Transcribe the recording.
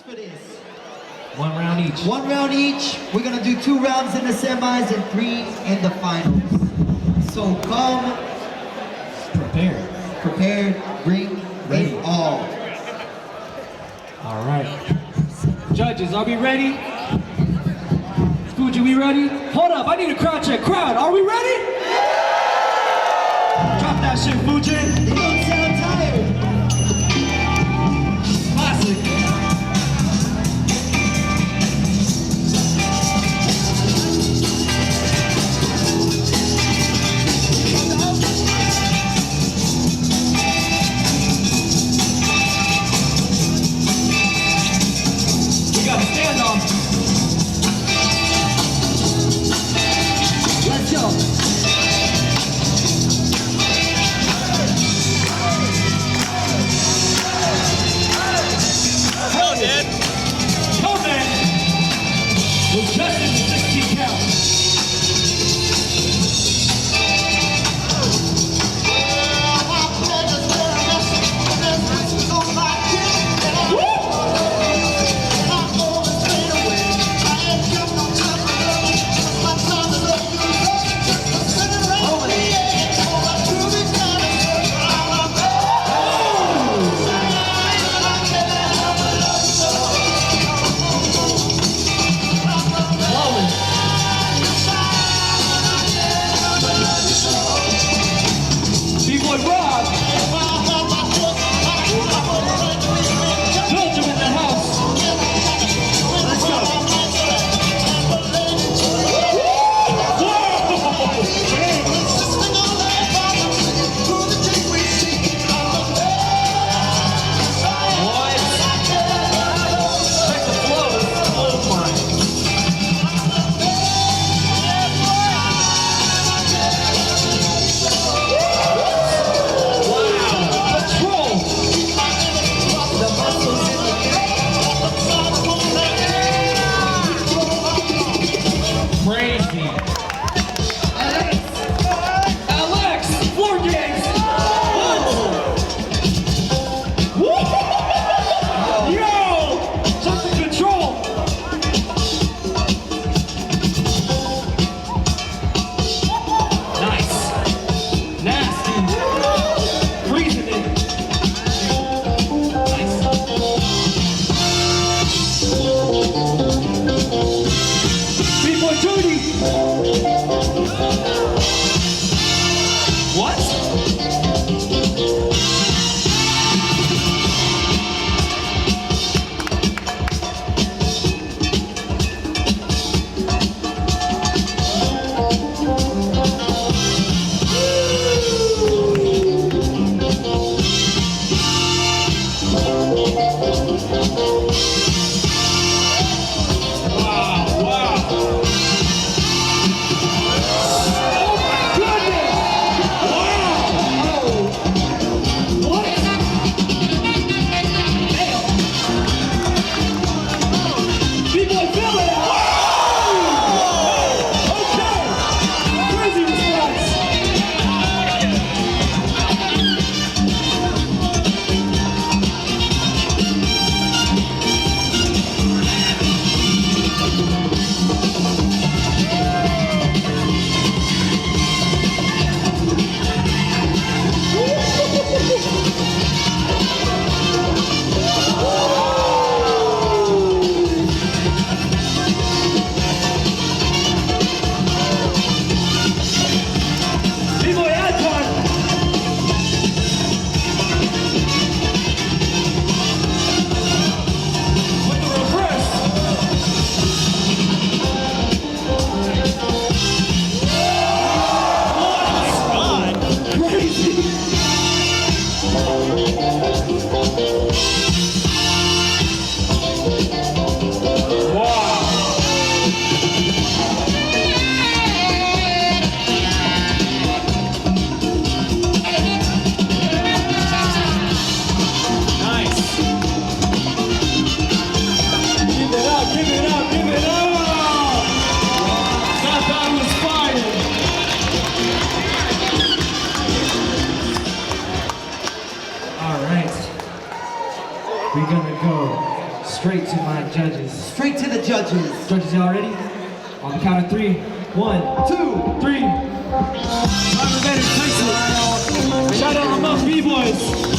For this. 1 round each. 1 round each. We're gonna do 2 rounds in the semis and 3 in the finals. So come prepared, bring it all. All right. Judges, are we ready? Fuji, we ready? Hold up, I need a crowd check. Crowd, are we ready? Drop that shit, Fuji. You don't sound tired. Classic. straight to my judges. Straight to the judges. Judges, y'all ready? On the count of 3. 1, 2, 3. Invaders, Tyson. Shout out to my bboys.